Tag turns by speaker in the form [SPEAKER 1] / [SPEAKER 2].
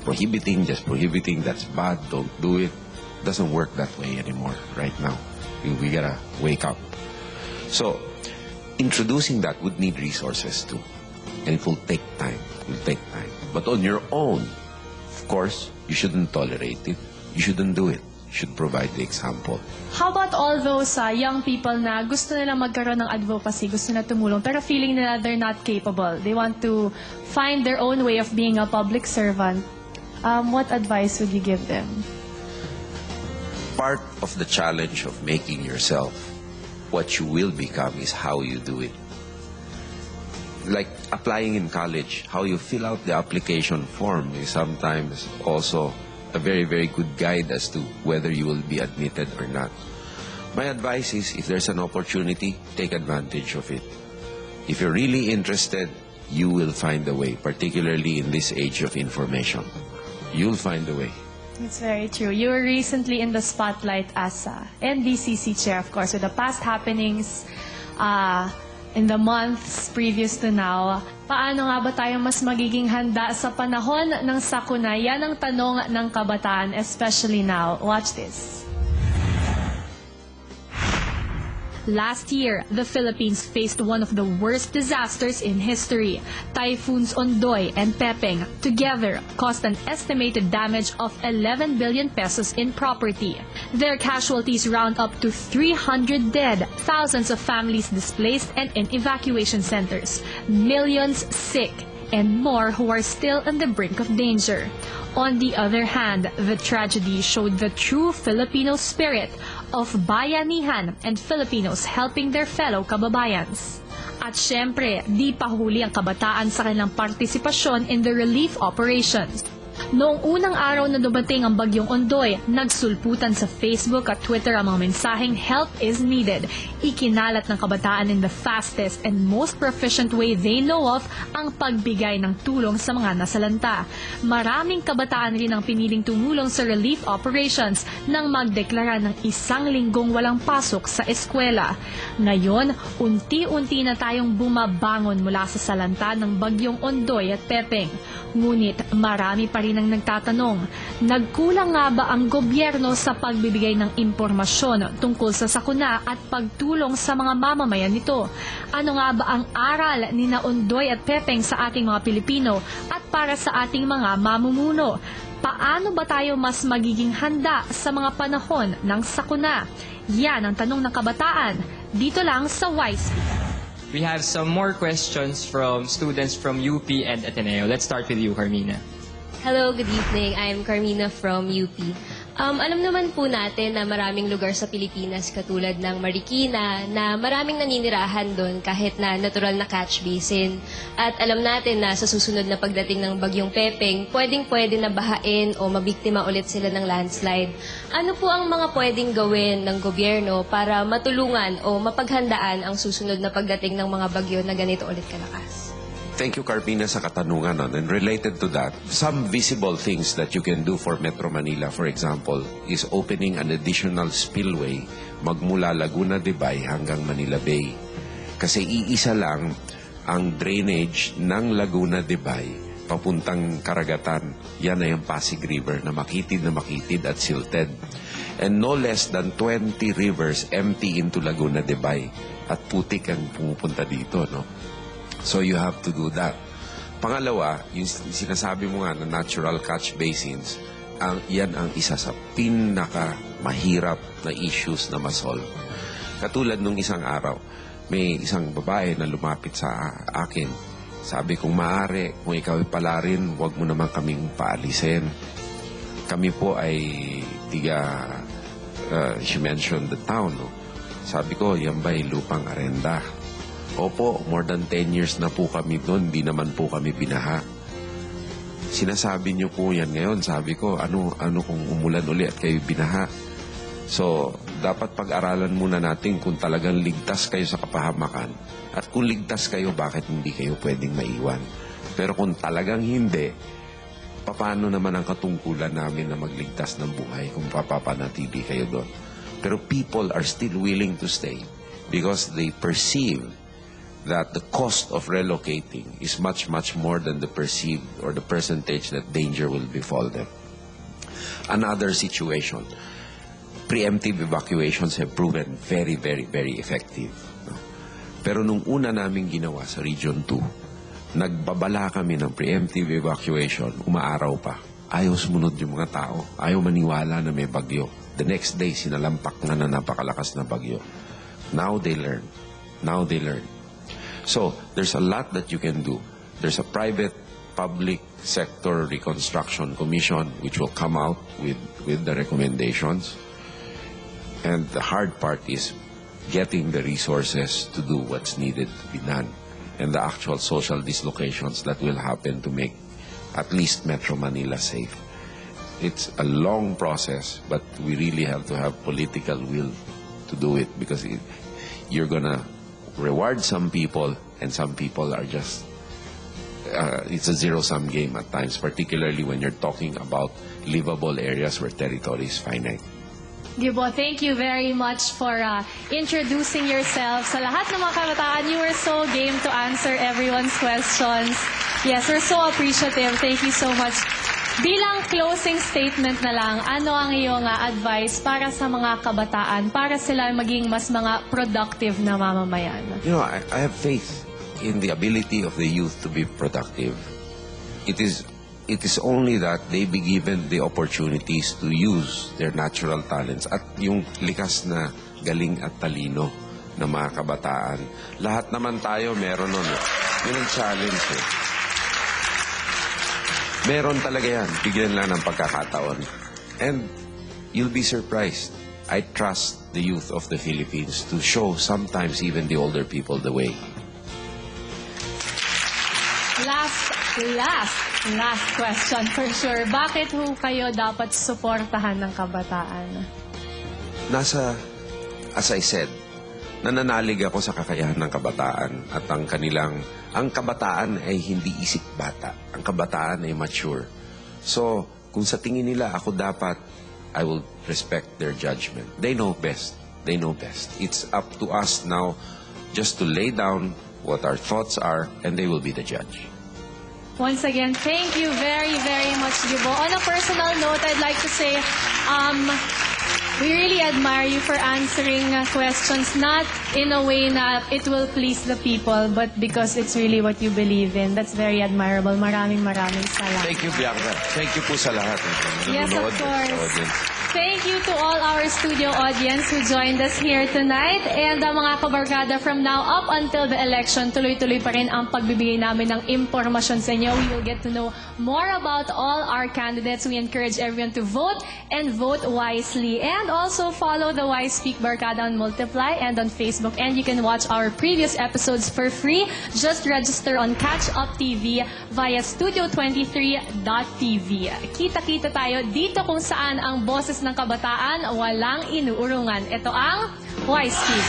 [SPEAKER 1] prohibiting, just prohibiting, that's bad, don't do it. Doesn't work that way anymore right now. We gotta wake up. So, introducing that would need resources too. And it will take time. It will take time. But on your own, of course, you shouldn't tolerate it. You shouldn't do it. You should provide the example.
[SPEAKER 2] How about all those young people na gusto nila magkaroon ng advocacy, gusto na tumulong, pero feeling nila they're not capable. They want to find their own way of being a public servant. What advice would you give them?
[SPEAKER 1] Part of the challenge of making yourself what you will become is how you do it. Like applying in college, how you fill out the application form is sometimes also a very, very good guide as to whether you will be admitted or not. My advice is, if there's an opportunity, take advantage of it. If you're really interested, you will find a way, particularly in this age of information. You'll find a way.
[SPEAKER 2] It's very true. You were recently in the spotlight as NDCC chair, of course, with the past happenings in the months previous to now. Paano nga ba tayo mas magiging handa sa panahon ng sakuna? Yan ang tanong ng kabataan, especially now. Watch this. Last year, the Philippines faced one of the worst disasters in history. Typhoons Ondoy and Pepeng together caused an estimated damage of 11 billion pesos in property. Their casualties round up to 300 dead, thousands of families displaced and in evacuation centers, millions sick, and more who are still on the brink of danger. On the other hand, the tragedy showed the true Filipino spirit of bayanihan and Filipinos helping their fellow kababayans. At syempre, di pa huli ang kabataan sa kanilang partisipasyon in the relief operations. Noong unang araw na dumating ang bagyong Ondoy, nagsulputan sa Facebook at Twitter ang mga mensaheng help is needed. Ikinalat ng kabataan in the fastest and most proficient way they know of ang pagbigay ng tulong sa mga nasalanta. Maraming kabataan rin ang piniling tumulong sa relief operations nang magdeklara ng 1 linggong walang pasok sa eskwela. Ngayon, unti-unti na tayong bumabangon mula sa salanta ng bagyong Ondoy at Pepeng. Ngunit marami pa rin ang nagtatanong, nagkulang nga ba ang gobyerno sa pagbibigay ng impormasyon tungkol sa sakuna at pagtulong sa mga mamamayan nito? Ano nga ba ang aral ni Ondoy at Pepeng sa ating mga Pilipino at para sa ating mga mamumuno? Paano ba tayo mas magiging handa sa mga panahon ng sakuna? Yan ang tanong ng kabataan, dito lang sa YSP.
[SPEAKER 3] We have some more questions from students from UP and Ateneo. Let's start with you, Carmina.
[SPEAKER 4] Hello, good evening. I'm Carmina from UP. Alam naman po natin na maraming lugar sa Pilipinas katulad ng Marikina na maraming naninirahan doon kahit na natural na catch basin. At alam natin na sa susunod na pagdating ng bagyong Pepeng, pwedeng-pwede na bahain o mabiktima ulit sila ng landslide. Ano po ang mga pwedeng gawin ng gobyerno para matulungan o mapaghandaan ang susunod na pagdating ng mga bagyo na ganito ulit kalakas?
[SPEAKER 1] Thank you, Carpina, sa katanungan. And related to that, some visible things that you can do for Metro Manila, for example, is opening an additional spillway magmula Laguna de Bay hanggang Manila Bay. Kasi iisa lang ang drainage ng Laguna de Bay papuntang karagatan. Yan ay ang Pasig River na makitid at silted. And no less than 20 rivers empty into Laguna de Bay. At putik ang pumupunta dito, no? So you have to do that. Pangalawa, yung sinasabi mo nga na natural catch basins, yan ang isa sa pinaka-mahirap na issues na masolve. Katulad nung isang araw, may isang babae na lumapit sa akin. Sabi kong maaari, kung ikaw ay pala rin, huwag mo naman kaming paalisin. Kami po ay she mentioned the town. No? Sabi ko, yan ba'y lupang arenda? Opo, more than 10 years na po kami doon, di naman po kami binaha. Sinasabi niyo po yan ngayon, sabi ko, ano kung umulan uli at kayo binaha? So, dapat pag-aralan muna natin kung talagang ligtas kayo sa kapahamakan. At kung ligtas kayo, bakit hindi kayo pwedeng maiwan? Pero kung talagang hindi, paano naman ang katungkulan namin na magligtas ng buhay kung papapanatili kayo doon? Pero people are still willing to stay because they perceive that the cost of relocating is much, much more than the perceived or the percentage that danger will befall them. Another situation, preemptive evacuations have proven very, very, very effective. No? Pero nung una naming ginawa sa Region 2, nagbabala kami ng preemptive evacuation, umaaraw pa. Ayaw sumunod yung mga tao. Ayaw maniwala na may bagyo. The next day, sinalampak nga na napakalakas na bagyo. Now they learn. Now they learn. So, there's a lot that you can do. There's a private-public sector reconstruction commission which will come out with the recommendations. And the hard part is getting the resources to do what's needed to be done. And the actual social dislocations that will happen to make at least Metro Manila safe. It's a long process, but we really have to have political will to do it because you're gonna reward some people, and some people are just, it's a zero-sum game at times, particularly when you're talking about livable areas where territory is finite.
[SPEAKER 2] Gibo, thank you very much for introducing yourself. Sa lahat ng mga kabataan, you were so game to answer everyone's questions. Yes, we're so appreciative. Thank you so much. Bilang closing statement na lang, ano ang iyong advice para sa mga kabataan, para sila maging mas mga productive na mamamayan?
[SPEAKER 1] You know, I have faith in the ability of the youth to be productive. It is only that they be given the opportunities to use their natural talents at yung likas na galing at talino ng mga kabataan. Lahat naman tayo meron nun. Yun ang challenge eh. Meron talaga yan. Bigyan lang ng pagkakataon. And you'll be surprised. I trust the youth of the Philippines to show sometimes even the older people the way.
[SPEAKER 2] Last question for sure. Bakit ho kayo dapat suportahan ng kabataan?
[SPEAKER 1] As I said, nananalig ako sa kakayahan ng kabataan at ang kabataan ay hindi isip bata. Ang kabataan ay mature. So, kung sa tingin nila ako dapat, I will respect their judgment. They know best. They know best. It's up to us now just to lay down what our thoughts are and they will be the judge.
[SPEAKER 2] Once again, thank you very, very much, Gibo. On a personal note, I'd like to say, we really admire you for answering questions, not in a way na it will please the people, but because it's really what you believe in. That's very admirable. Maraming salamat.
[SPEAKER 1] Thank you, Bianca. Thank you po sa lahat.
[SPEAKER 2] Yes, of
[SPEAKER 1] Nanonood,
[SPEAKER 2] course.
[SPEAKER 1] sa audience.
[SPEAKER 2] Thank you to all our studio audience who joined us here tonight. And mga kabarkada, from now up until the election, tuloy-tuloy pa rin ang pagbibigay namin ng impormasyon sa inyo. We will get to know more about all our candidates. We encourage everyone to vote and vote wisely. And also follow the Wise Speak Barkada on Multiply and on Facebook. And you can watch our previous episodes for free. Just register on Catch Up TV via studio23.tv. Kita-kita tayo dito kung saan ang boses ng kabataan walang inuurungan. Ito ang Wise Speak.